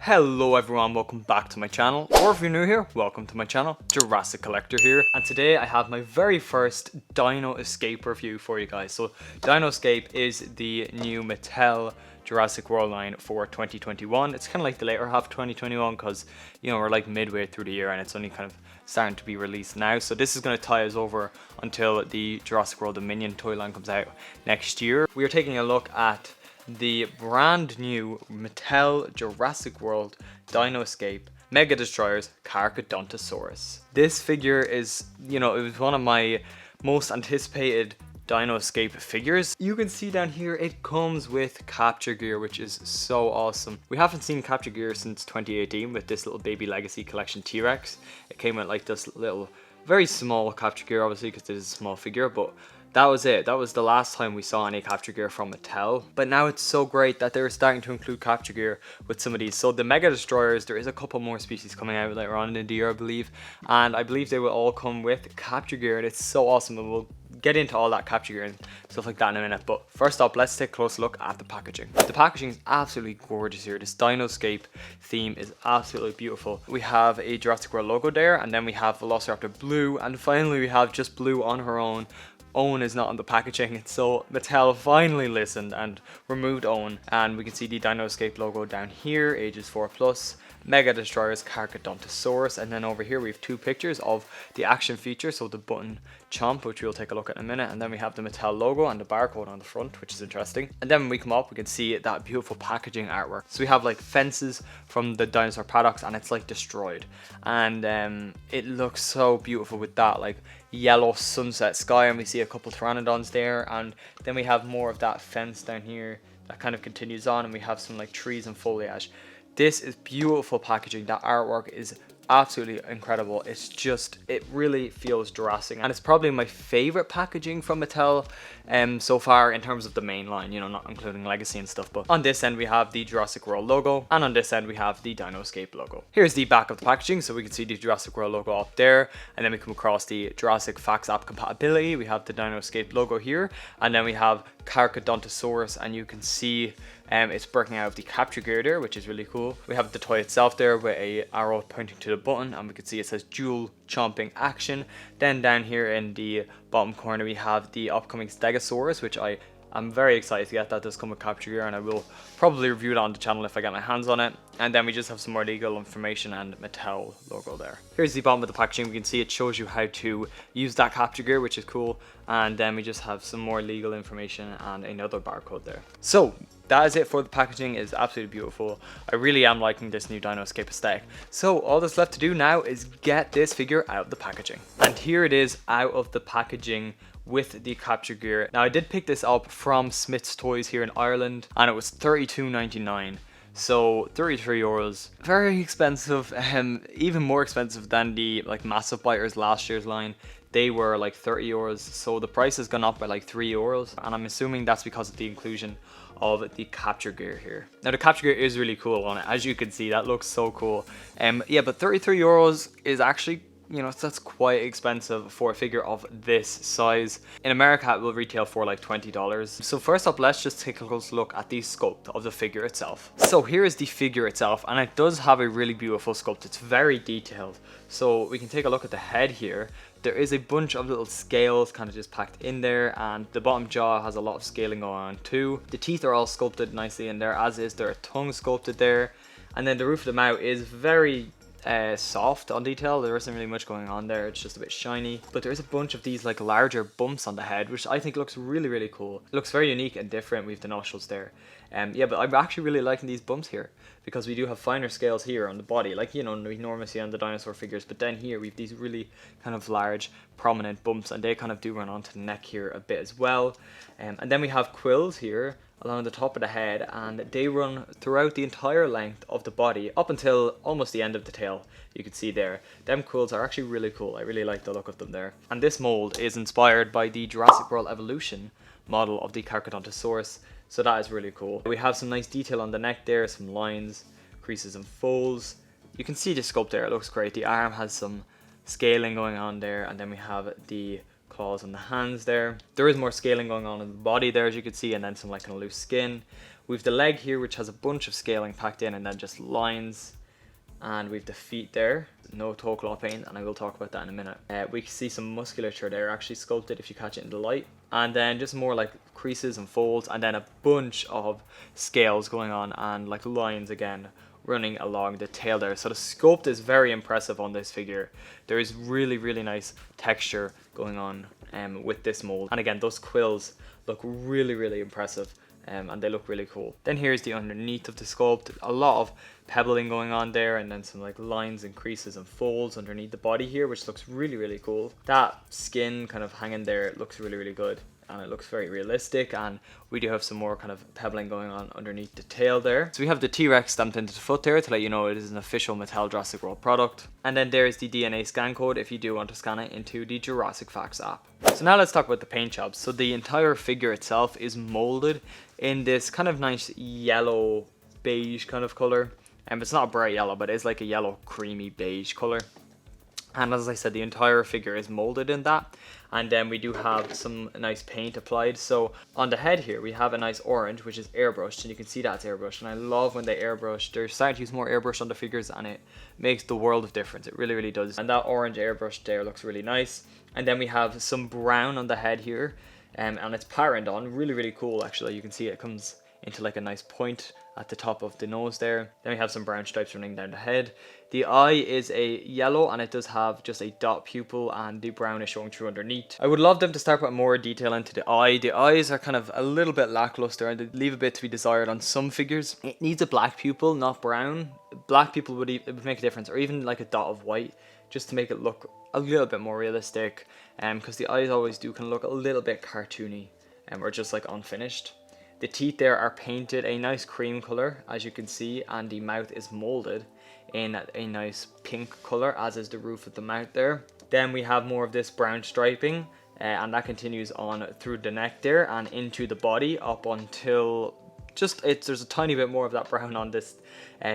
Hello everyone, welcome back to my channel, or if you're new here, welcome to my channel. Jurassic Collector here, and today I have my very first Dino Escape review for you guys. So Dino Escape is the new Mattel Jurassic World line for 2021. It's kind of like the later half of 2021 because, you know, we're like midway through the year and it's only kind of starting to be released now. So this is going to tie us over until the Jurassic World Dominion toy line comes out next year. We are taking a look at the brand new Mattel Jurassic World Dino Escape Mega Destroyers Carcharodontosaurus. This figure is, you know, it was one of my most anticipated Dino Escape figures. You can see down here it comes with capture gear, which is so awesome. We haven't seen capture gear since 2018 with this little Baby Legacy Collection T-Rex. It came with like this little, very small capture gear, obviously because it is a small figure, but that was it. That was the last time we saw any capture gear from Mattel. But now it's so great that they're starting to include capture gear with some of these. So the Mega Destroyers, there is a couple more species coming out later on in the year, I believe. And I believe they will all come with capture gear, and it's so awesome. And we'll get into all that capture gear and stuff like that in a minute. But first up, let's take a close look at the packaging. The packaging is absolutely gorgeous here. This Dino Escape theme is absolutely beautiful. We have a Jurassic World logo there, and then we have Velociraptor blue, and finally we have just blue on her own. Owen is not on the packaging, so Mattel finally listened and removed Owen, and we can see the Dino Escape logo down here, ages 4+, Mega Destroyers Carcharodontosaurus, and then over here we have two pictures of the action feature, so the button chomp, which we'll take a look at in a minute, and then we have the Mattel logo and the barcode on the front, which is interesting. And then when we come up, we can see that beautiful packaging artwork. So we have like fences from the dinosaur paddocks, and it's like destroyed, and it looks so beautiful with that like yellow sunset sky, and we see a couple pteranodons there, and then we have more of that fence down here that kind of continues on, and we have some like trees and foliage. This is beautiful packaging. That artwork is absolutely incredible. It's just, it really feels Jurassic, and it's probably my favorite packaging from Mattel so far in terms of the main line, you know, not including Legacy and stuff. But on this end we have the Jurassic World logo, and on this end we have the Dino Escape logo. Here's the back of the packaging, so we can see the Jurassic World logo up there, and then we come across the Jurassic Facts app compatibility. We have the Dino Escape logo here, and then we have Carcharodontosaurus, and you can see it's breaking out of the capture gear there, which is really cool. We have the toy itself there with a arrow pointing to the button, and we can see it says dual chomping action. Then down here in the bottom corner we have the upcoming Stegosaurus, which I'm very excited to get. That does come with capture gear, and I will probably review it on the channel if I get my hands on it. And then we just have some more legal information and Mattel logo there. Here's the bottom of the packaging. We can see it shows you how to use that capture gear, which is cool. And then we just have some more legal information and another barcode there. So that is it for the packaging. It's absolutely beautiful. I really am liking this new Dino Escape aesthetic. So all that's left to do now is get this figure out of the packaging. And here it is out of the packaging with the capture gear. Now I did pick this up from Smith's Toys here in Ireland, and it was €32.99. So 33 euros, very expensive, even more expensive than the like Massive Biters last year's line. They were like 30 euros, so the price has gone up by like 3 euros, and I'm assuming that's because of the inclusion of the capture gear here. Now the capture gear is really cool on it, as you can see. That looks so cool. Yeah, but 33 euros is actually, you know, that's quite expensive for a figure of this size. In America it will retail for like $20. So first up, let's just take a close look at the sculpt of the figure itself. So here is the figure itself, and it does have a really beautiful sculpt. It's very detailed. So we can take a look at the head here. There is a bunch of little scales kind of just packed in there, and the bottom jaw has a lot of scaling going on too. The teeth are all sculpted nicely in there, as is their tongue sculpted there. And then the roof of the mouth is very soft on detail. There isn't really much going on there. It's just a bit shiny, but there is a bunch of these like larger bumps on the head, which I think looks really, really cool. It looks very unique and different. We have the nostrils there. Yeah, but I'm actually really liking these bumps here, because we do have finer scales here on the body, like, you know, we normally see on the dinosaur figures, but then here we have these really kind of large prominent bumps, and they kind of do run onto the neck here a bit as well. And then we have quills here along the top of the head, and they run throughout the entire length of the body up until almost the end of the tail. You can see there, them quills are actually really cool. I really like the look of them there. And this mold is inspired by the Jurassic World Evolution model of the Carcharodontosaurus, so that is really cool. We have some nice detail on the neck there, some lines, creases and folds. You can see the sculpt there, it looks great. The arm has some scaling going on there, and then we have the claws on the hands there. There is more scaling going on in the body there, as you can see, and then some like kind of loose skin. We've the leg here, which has a bunch of scaling packed in, and then just lines. And we've the feet there, no toe claw paint, and I will talk about that in a minute. We can see some musculature there actually sculpted if you catch it in the light, and then just more like creases and folds, and then a bunch of scales going on and like lines again running along the tail there. So the sculpt is very impressive on this figure. There is really nice texture going on with this mold, and again those quills look really impressive. And they look really cool. Then here's the underneath of the sculpt. A lot of pebbling going on there, and then some like lines and creases and folds underneath the body here, which looks really cool. That skin kind of hanging there, it looks really good, and it looks very realistic. And we do have some more kind of pebbling going on underneath the tail there. So we have the T-Rex stamped into the foot there to let you know it is an official Mattel Jurassic World product. And then there's the DNA scan code if you do want to scan it into the Jurassic Facts app. So now let's talk about the paint jobs. So the entire figure itself is molded in this kind of nice yellow beige kind of color. And it's not a bright yellow, but it's like a yellow creamy beige color. And as I said, the entire figure is molded in that. And then we do have some nice paint applied. So on the head here, we have a nice orange, which is airbrushed. And you can see that's airbrushed. And I love when they airbrush. They're starting to use more airbrush on the figures, and it makes the world of difference. It really does. And that orange airbrush there looks really nice. And then we have some brown on the head here. And it's patterned on. Really cool, actually. You can see it comes into like a nice point at the top of the nose there. Then we have some brown stripes running down the head. The eye is a yellow, and it does have just a dot pupil, and the brown is showing through underneath. I would love them to start putting more detail into the eye. The eyes are kind of a little bit lackluster, and they leave a bit to be desired on some figures. It needs a black pupil, not brown. Black pupil would make a difference, or even like a dot of white, just to make it look a little bit more realistic. Because the eyes always do kind of look a little bit cartoony, or just like unfinished. The teeth there are painted a nice cream color, as you can see, and the mouth is molded in a nice pink color, as is the roof of the mouth there. Then we have more of this brown striping, and that continues on through the neck there and into the body up until there's a tiny bit more of that brown on this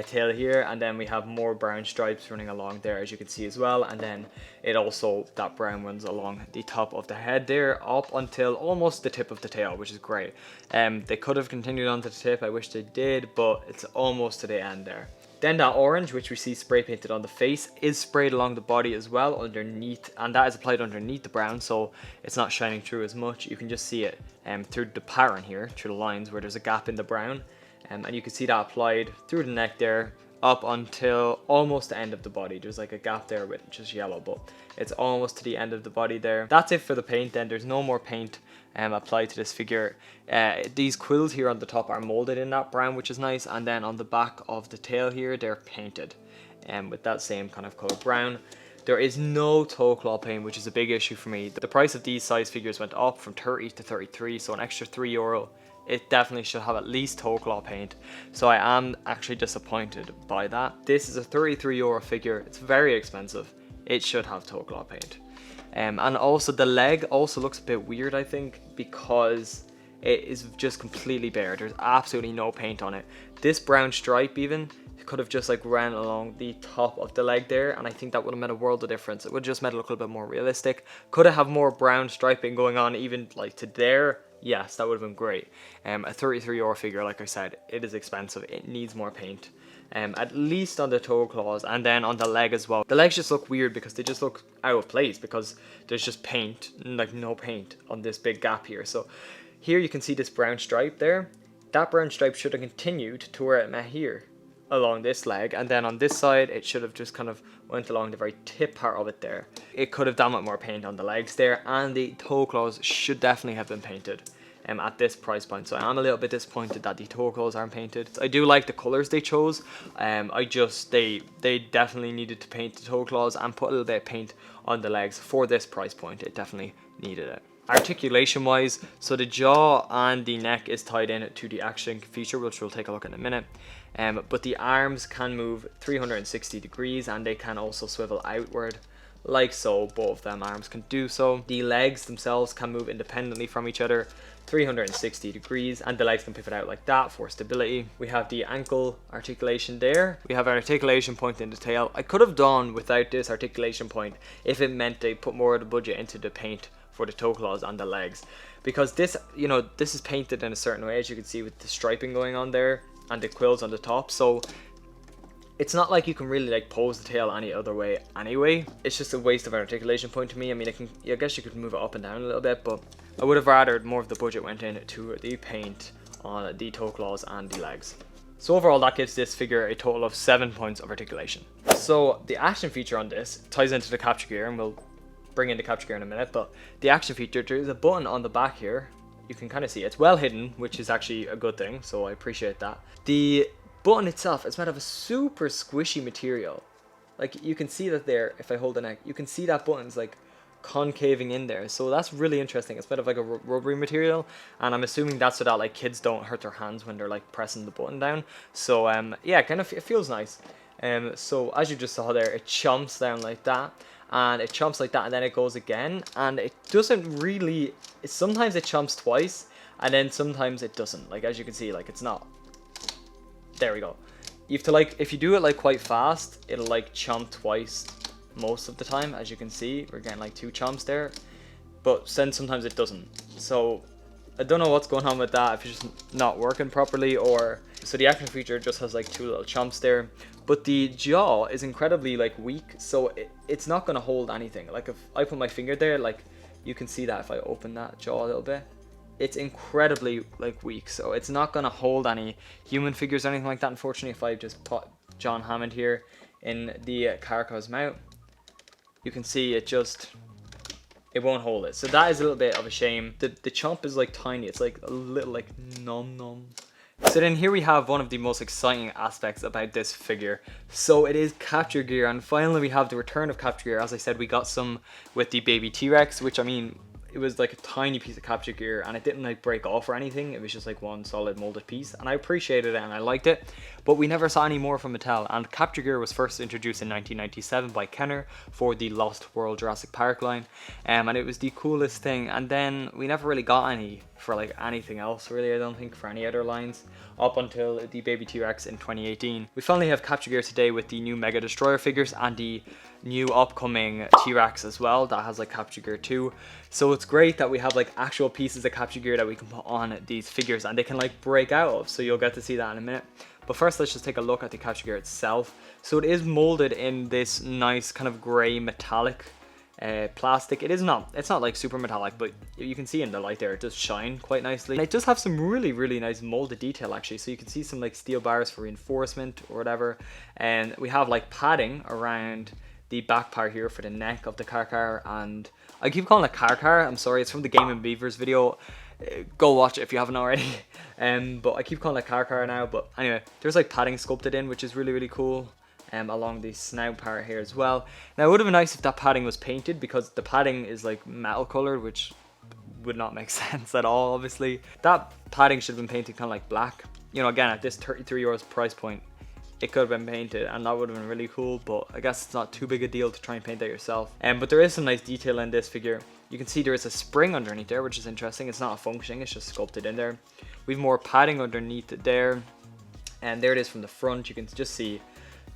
tail here, and then we have more brown stripes running along there, as you can see as well. And then that brown runs along the top of the head there up until almost the tip of the tail, which is great. They could have continued on to the tip, I wish they did, but it's almost to the end there. Then that orange, which we see spray painted on the face, is sprayed along the body as well underneath, and that is applied underneath the brown, so it's not shining through as much. You can just see it through the pattern here, through the lines where there's a gap in the brown, and you can see that applied through the neck there up until almost the end of the body. There's like a gap there with just yellow, but it's almost to the end of the body there. That's it for the paint then. There's no more paint applied to this figure. These quills here on the top are molded in that brown, which is nice, and then on the back of the tail here they're painted with that same kind of color brown. There is no toe claw paint, which is a big issue for me. The price of these size figures went up from 30 to 33, so an extra €3. It definitely should have at least toe claw paint, so I am actually disappointed by that. This is a €33 figure. It's very expensive. It should have toe claw paint. And also the leg also looks a bit weird, I think, because it is just completely bare. There's absolutely no paint on it. This brown stripe even could have just like ran along the top of the leg there, and I think that would have made a world of difference. It would just made it look a little bit more realistic. Could have more brown striping going on even like to there. Yes, that would have been great. A €33 figure, like I said, it is expensive. It needs more paint. At least on the toe claws, and then on the leg as well. The legs just look weird because they just look out of place because there's just paint, like no paint on this big gap here. So here you can see this brown stripe there. That brown stripe should have continued to where it met here along this leg, and then on this side it should have just kind of went along the very tip part of it there. It could have done with more paint on the legs there, and the toe claws should definitely have been painted at this price point. So I am a little bit disappointed that the toe claws aren't painted. I do like the colors they chose. They definitely needed to paint the toe claws and put a little bit of paint on the legs for this price point. It definitely needed it. Articulation wise, so the jaw and the neck is tied in to the action feature, which we'll take a look at in a minute. But the arms can move 360 degrees, and they can also swivel outward like so. Both of them arms can do so. The legs themselves can move independently from each other 360 degrees, and the legs can pivot out like that for stability. We have the ankle articulation there. We have an articulation point in the tail. I could have done without this articulation point if it meant they put more of the budget into the paint for the toe claws and the legs, because this, you know, this is painted in a certain way, as you can see with the striping going on there and the quills on the top. So it's not like you can really like pose the tail any other way anyway. It's just a waste of an articulation point to me. I mean, I guess you could move it up and down a little bit, but I would have rather more of the budget went into the paint on the toe claws and the legs. So overall, that gives this figure a total of 7 points of articulation. So the action feature on this ties into the capture gear, and we'll bring in the capture gear in a minute, but the action feature, there is a button on the back here. You can kind of see it's well hidden, which is actually a good thing, so I appreciate that. The button itself is made of a super squishy material. Like, you can see that there, if I hold the neck, you can see that button's like concaving in there, so that's really interesting. It's made of like a rubbery material, and I'm assuming that's so that like kids don't hurt their hands when they're like pressing the button down. So yeah, kind of, it feels nice. So as you just saw there, it chomps down like that, and it chomps like that, and then it goes again, and it doesn't really, sometimes it chomps twice, and then sometimes it doesn't. Like, as you can see, like, it's not. There we go. You have to, like, if you do it like quite fast, it'll like chomp twice most of the time. As you can see, we're getting like 2 chomps there, but then sometimes it doesn't. So I don't know what's going on with that, if it's just not working properly, or so the action feature just has like 2 little chomps there. But the jaw is incredibly like weak, so it's not going to hold anything. Like, if I put my finger there, like, you can see that if I open that jaw a little bit, it's incredibly like weak, so it's not going to hold any human figures or anything like that. Unfortunately, if I just put John Hammond here in the Carcha's mouth, you can see it won't hold it. So that is a little bit of a shame. The chomp is like tiny, it's like a little like nom. So then here we have one of the most exciting aspects about this figure. So it is capture gear, and finally we have the return of capture gear. As I said, we got some with the baby T-Rex, which, I mean, it was like a tiny piece of capture gear, and it didn't like break off or anything. It was just like one solid molded piece, and I appreciated it and I liked it, but we never saw any more from Mattel. And capture gear was first introduced in 1997 by Kenner for the Lost World Jurassic Park line, and it was the coolest thing. And then we never really got any for like anything else, really. I don't think for any other lines up until the baby T-Rex in 2018. We finally have capture gear today with the new Mega Destroyer figures and the new upcoming T-Rex as well that has like capture gear too. So it's great that we have like actual pieces of capture gear that we can put on these figures, and they can like break out of, so you'll get to see that in a minute. But first, let's just take a look at the capture gear itself. So it is molded in this nice kind of gray metallic plastic. It's not like super metallic, but you can see in the light there it does shine quite nicely, and it does have some really nice molded detail actually. So you can see some like steel bars for reinforcement or whatever, and we have like padding around the back part here for the neck of the Carchar. And I keep calling it Carchar, I'm sorry, it's from the Game and Beavers video, go watch it if you haven't already. But I keep calling it Carchar now. But anyway, there's like padding sculpted in, which is really cool, along the snout part here as well. Now, it would have been nice if that padding was painted, because the padding is like metal colored, which would not make sense at all, obviously. That padding should have been painted kind of like black. You know, again, at this €33 price point, it could have been painted, and that would have been really cool, but I guess it's not too big a deal to try and paint that yourself. But there is some nice detail in this figure. You can see there is a spring underneath there, which is interesting. It's not a functioning, it's just sculpted in there. We have more padding underneath it there, and there it is from the front. You can just see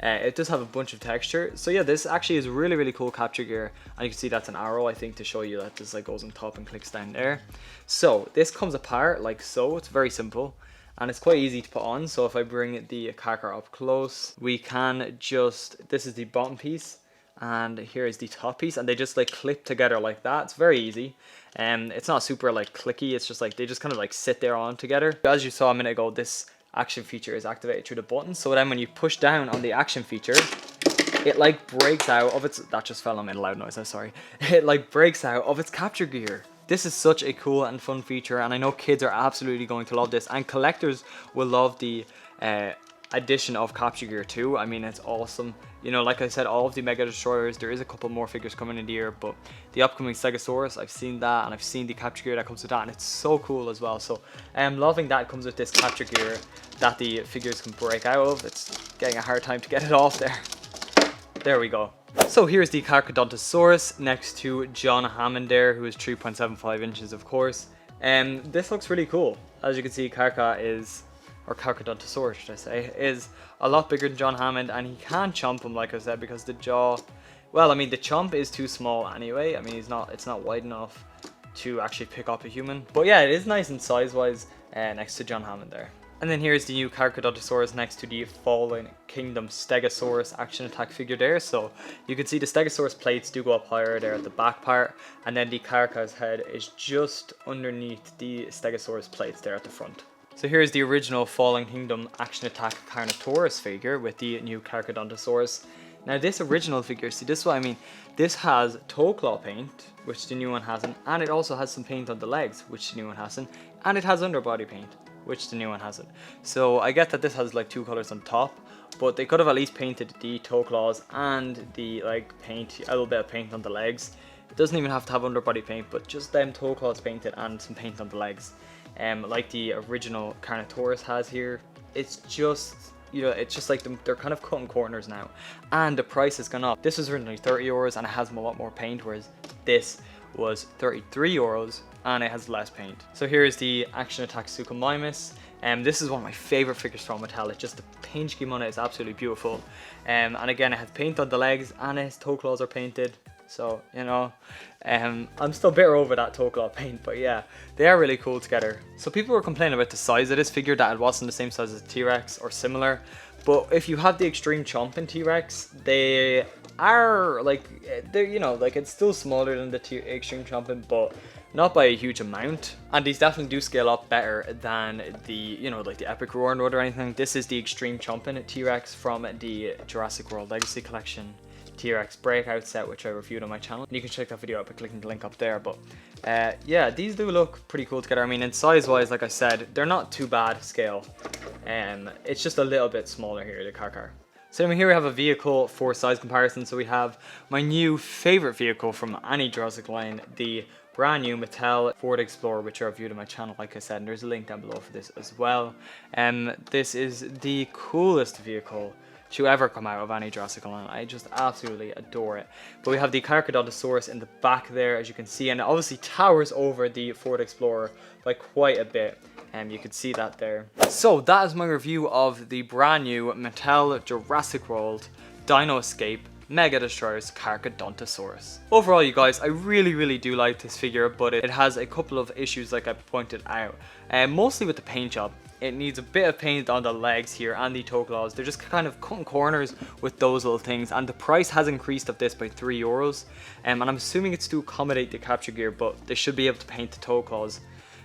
it does have a bunch of texture. So yeah, this actually is really cool capture gear, and you can see that's an arrow, I think, to show you that this like goes on top and clicks down there. So this comes apart like so. It's very simple, and it's quite easy to put on. So if I bring the Carchar up close, we can just, this is the bottom piece, and here is the top piece, and they just like clip together like that. It's very easy, and it's not super like clicky. It's just like they just kind of like sit there on together. As you saw a minute ago, this action feature is activated through the button. So then when you push down on the action feature, it like breaks out of its, that just fell on me in a loud noise, I'm sorry. It like breaks out of its capture gear. This is such a cool and fun feature, and I know kids are absolutely going to love this, and collectors will love the addition of capture gear too. I mean, it's awesome. You know, like I said, all of the Mega Destroyers, there is a couple more figures coming in the year, but the upcoming Stegosaurus, I've seen that, and I've seen the capture gear that comes with that, and it's so cool as well. So I'm loving that it comes with this capture gear that the figures can break out of. It's getting a hard time to get it off there. There we go. So here's the Carcharodontosaurus next to John Hammond there, who is 3.75 inches, of course. This looks really cool. As you can see, Carcha is, or Carcharodontosaurus should I say, is a lot bigger than John Hammond, and he can't chomp him, like I said, because the jaw, well, I mean, the chomp is too small anyway. I mean, it's not wide enough to actually pick up a human. But yeah, it is nice and size-wise next to John Hammond there. And then here's the new Carcharodontosaurus next to the Fallen Kingdom Stegosaurus action attack figure there. So you can see the Stegosaurus plates do go up higher there at the back part, and then the Carcha's head is just underneath the Stegosaurus plates there at the front. So here's the original Fallen Kingdom action attack Carnotaurus figure with the new Carcharodontosaurus. Now this original figure, see, this is what I mean. This has toe claw paint, which the new one hasn't, and it also has some paint on the legs, which the new one hasn't, and it has underbody paint, which the new one hasn't. So I get that this has like 2 colors on top, but they could have at least painted the toe claws and the paint, a little bit of paint on the legs. It doesn't even have to have underbody paint, but just them toe claws painted and some paint on the legs. Like the original Carnotaurus has here. It's just, you know, it's just like they're kind of cutting corners now, and the price has gone up. This was originally €30 and it has a lot more paint, whereas this was €33 and it has less paint. So here's the Action Attack Suchomimus. This is one of my favorite figures from Mattel. It's just the paint scheme on it is absolutely beautiful. And again, it has paint on the legs and its toe claws are painted. So, you know, I'm still bitter over that toe claw paint, but yeah, they are really cool together. So people were complaining about the size of this figure, that it wasn't the same size as T-Rex or similar. But if you have the Extreme Chomp in T-Rex, they are they're, you know, like it's still smaller than the Extreme Chompin, but not by a huge amount. And these definitely do scale up better than the, you know, like the Epic Roar or anything. This is the Extreme Chompin T-Rex from the Jurassic World Legacy Collection T-Rex breakout set, which I reviewed on my channel. And you can check that video out by clicking the link up there. But yeah, these do look pretty cool together. I mean, in size wise, like I said, they're not too bad scale. It's just a little bit smaller here, the Carchar. So here we have a vehicle for size comparison. So we have my new favorite vehicle from any Jurassic line, the brand new Mattel Ford Explorer, which I reviewed on my channel, like I said, and there's a link down below for this as well. This is the coolest vehicle to ever come out of any Jurassic line. I just absolutely adore it. But we have the Carcharodontosaurus in the back there, as you can see, and it obviously towers over the Ford Explorer by quite a bit. You can see that there. So that is my review of the brand new Mattel Jurassic World Dino Escape Mega Destroyers Carcharodontosaurus. Overall, you guys, I really do like this figure, but it has a couple of issues like I pointed out. Mostly with the paint job. It needs a bit of paint on the legs here and the toe claws. They're just kind of cutting corners with those little things, and the price has increased of this by €3. And I'm assuming it's to accommodate the capture gear, but they should be able to paint the toe claws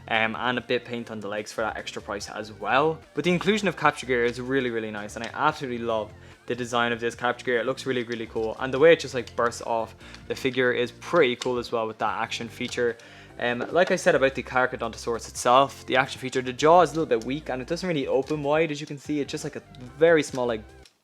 and a bit paint on the legs for that extra price as well. But the inclusion of capture gear is really nice, and I absolutely love the design of this capture gear. It looks really cool, and the way it just like bursts off the figure is pretty cool as well with that action feature. Like I said about the Carcharodontosaurus itself, the action feature, the jaw is a little bit weak and it doesn't really open wide, as you can see. It's just like a very small like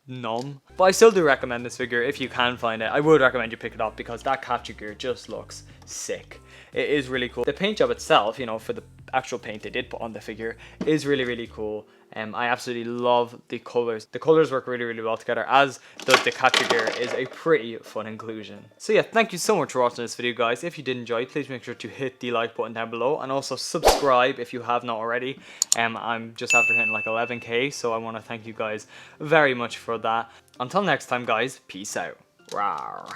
numb. But I still do recommend this figure if you can find it. I would recommend you pick it up because that capture gear just looks sick. It is really cool. The paint job itself, you know, for the actual paint they did put on the figure is really cool. I absolutely love the colors. The colors work really well together, as does the capture gear. Is a pretty fun inclusion. So yeah, thank you so much for watching this video, guys. If you did enjoy, please make sure to hit the like button down below, and also subscribe if you have not already. I'm just after hitting like 11k, so I want to thank you guys very much for that. Until next time, guys, peace out. Rawr.